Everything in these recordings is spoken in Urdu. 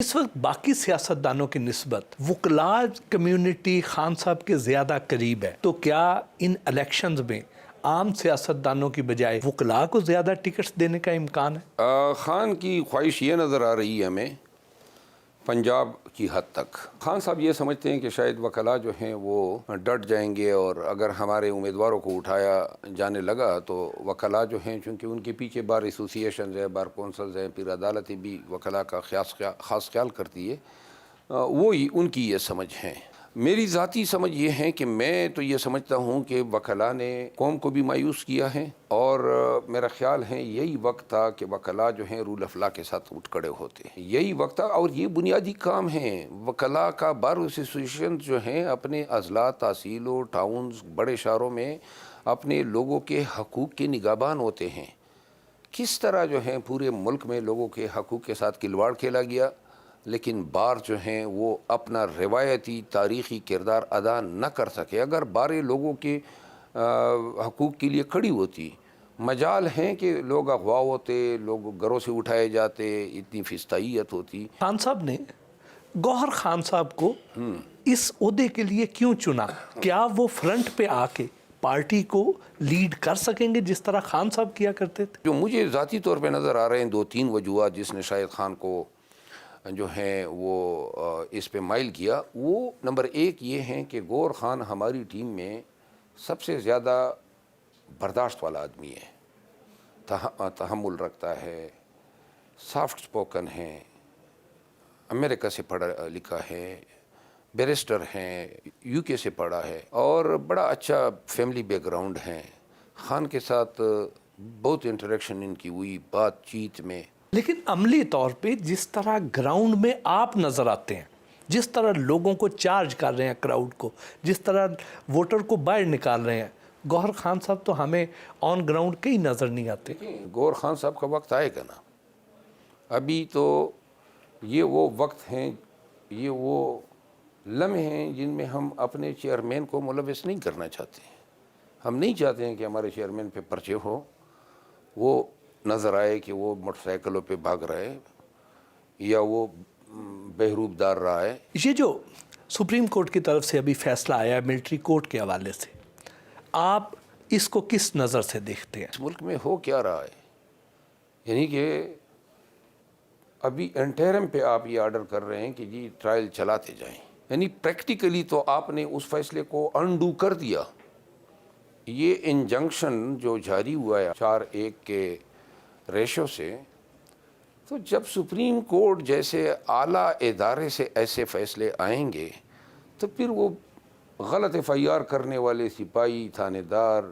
اس وقت باقی سیاستدانوں کی نسبت وکلا کمیونٹی خان صاحب کے زیادہ قریب ہے، تو کیا ان الیکشنز میں عام سیاستدانوں کی بجائے وکلا کو زیادہ ٹکٹس دینے کا امکان ہے؟ خان کی خواہش یہ نظر آ رہی ہے ہمیں پنجاب کی حد تک۔ خان صاحب یہ سمجھتے ہیں کہ شاید وکلا جو ہیں وہ ڈٹ جائیں گے، اور اگر ہمارے امیدواروں کو اٹھایا جانے لگا تو وکلا جو ہیں، چونکہ ان کے پیچھے بار ایسوسیشنز ہیں، بار کونسلز ہیں، پھر عدالتیں بھی وکلا کا خاص خیال کرتی ہے، وہی ان کی یہ سمجھ ہے۔ میری ذاتی سمجھ یہ ہے کہ میں تو یہ سمجھتا ہوں کہ وکلا نے قوم کو بھی مایوس کیا ہے، اور میرا خیال ہے یہی وقت تھا کہ وکلا جو ہیں رول آف لا کے ساتھ اٹھ کھڑے ہوتے ہیں۔ یہی وقت تھا، اور یہ بنیادی کام ہے وکلا کا۔ بار ایسوسیشن جو ہیں اپنے اضلاع، تحصیلوں، ٹاؤنز، بڑے شہروں میں اپنے لوگوں کے حقوق کے نگہبان ہوتے ہیں۔ کس طرح جو ہیں پورے ملک میں لوگوں کے حقوق کے ساتھ کھلواڑ کھیلا گیا، لیکن بار جو ہیں وہ اپنا روایتی تاریخی کردار ادا نہ کر سکے۔ اگر باریں لوگوں کے حقوق کے لیے کھڑی ہوتی، مجال ہیں کہ لوگ اغوا ہوتے، لوگ گھروں سے اٹھائے جاتے، اتنی فستائیت ہوتی۔ خان صاحب نے گوہر خان صاحب کو اس عہدے کے لیے کیوں چنا؟ کیا وہ فرنٹ پہ آ کے پارٹی کو لیڈ کر سکیں گے جس طرح خان صاحب کیا کرتے تھے؟ جو مجھے ذاتی طور پہ نظر آ رہے ہیں 2-3 وجوہات جس نے شاید خان کو جو ہیں وہ اس پہ مائل کیا، وہ نمبر 1 یہ ہیں کہ گوہر خان ہماری ٹیم میں سب سے زیادہ برداشت والا آدمی ہے، تحمل رکھتا ہے، سافٹ سپوکن ہے، امریکہ سے پڑھا لکھا ہے، بیرسٹر ہیں، UK سے پڑھا ہے، اور بڑا اچھا فیملی بیک گراؤنڈ ہے۔ خان کے ساتھ بہت انٹریکشن ان کی ہوئی بات چیت میں۔ لیکن عملی طور پہ جس طرح گراؤنڈ میں آپ نظر آتے ہیں، جس طرح لوگوں کو چارج کر رہے ہیں، کراؤڈ کو جس طرح ووٹر کو باہر نکال رہے ہیں، گوہر خان صاحب تو ہمیں آن گراؤنڈ کہیں نظر نہیں آتے۔ گوہر خان صاحب کا وقت آئے گا نا، ابھی تو یہ وہ وقت ہیں، یہ وہ لمحے ہیں جن میں ہم اپنے چیئرمین کو ملوث نہیں کرنا چاہتے ہیں۔ ہم نہیں چاہتے ہیں کہ ہمارے چیئرمین پہ پرچے ہو، وہ نظر آئے کہ وہ موٹر سائیکلوں پہ بھاگ رہا ہے یا وہ بہروب دار رہا ہے۔ یہ جو سپریم کورٹ کی طرف سے ابھی فیصلہ آیا ہے ملٹری کورٹ کے حوالے سے، آپ اس کو کس نظر سے دیکھتے ہیں؟ اس ملک میں ہو کیا رہا ہے؟ یعنی کہ ابھی انٹرم پہ آپ یہ آرڈر کر رہے ہیں کہ جی ٹرائل چلاتے جائیں، یعنی پریکٹیکلی تو آپ نے اس فیصلے کو انڈو کر دیا۔ یہ انجنکشن جو جاری ہوا ہے 4-1 کے ریشو سے، تو جب سپریم کورٹ جیسے اعلیٰ ادارے سے ایسے فیصلے آئیں گے تو پھر وہ غلط FIR کرنے والے سپاہی، تھانے دار،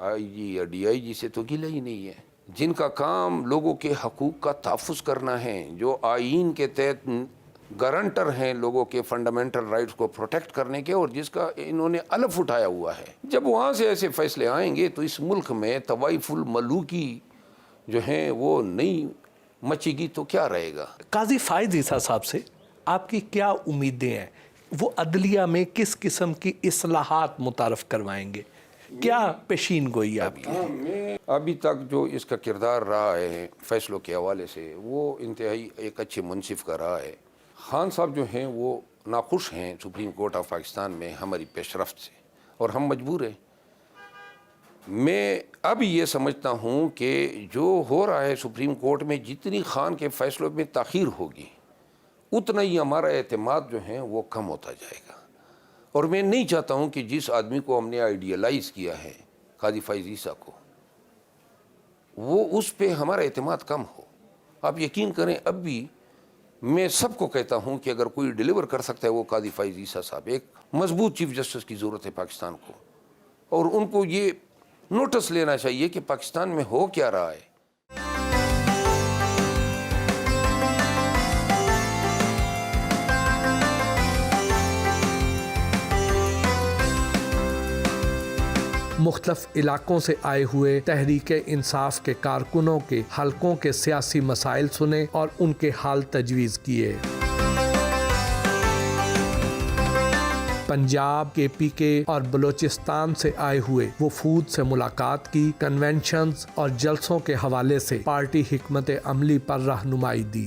IG یا DIG سے تو گلہ ہی نہیں ہے، جن کا کام لوگوں کے حقوق کا تحفظ کرنا ہے، جو آئین کے تحت گارنٹر ہیں لوگوں کے فنڈامنٹل رائٹس کو پروٹیکٹ کرنے کے، اور جس کا انہوں نے الف اٹھایا ہوا ہے۔ جب وہاں سے ایسے فیصلے آئیں گے تو اس ملک میں طوائف الملوکی جو ہیں وہ نہیں مچے گی تو کیا رہے گا؟ قاضی فائز عیسیٰ صاحب سے آپ کی کیا امیدیں ہیں؟ وہ عدلیہ میں کس قسم کی اصلاحات متعارف کروائیں گے؟ کیا پیشین گوئی آپ کی؟ ابھی تک جو اس کا کردار رہا ہے فیصلوں کے حوالے سے، وہ انتہائی ایک اچھے منصف کا رہا ہے۔ خان صاحب جو ہیں وہ ناخوش ہیں سپریم کورٹ آف پاکستان میں ہماری پیش رفت سے، اور ہم مجبور ہیں۔ میں اب یہ سمجھتا ہوں کہ جو ہو رہا ہے سپریم کورٹ میں، جتنی خان کے فیصلوں میں تاخیر ہوگی اتنا ہی ہمارا اعتماد جو ہے وہ کم ہوتا جائے گا، اور میں نہیں چاہتا ہوں کہ جس آدمی کو ہم نے آئیڈیلائز کیا ہے، قاضی فائز عیسیٰ کو، وہ اس پہ ہمارا اعتماد کم ہو۔ آپ یقین کریں اب بھی میں سب کو کہتا ہوں کہ اگر کوئی ڈیلیور کر سکتا ہے وہ قاضی فائز عیسیٰ صاحب۔ ایک مضبوط چیف جسٹس کی ضرورت ہے پاکستان کو، اور ان کو یہ نوٹس لینا چاہیے کہ پاکستان میں ہو کیا رہا ہے۔ مختلف علاقوں سے آئے ہوئے تحریک انصاف کے کارکنوں کے حلقوں کے سیاسی مسائل سنے اور ان کے حل تجویز کیے۔ پنجاب، KPK اور بلوچستان سے آئے ہوئے وفود سے ملاقات کی، کنونشنز اور جلسوں کے حوالے سے پارٹی حکمت عملی پر رہنمائی دی۔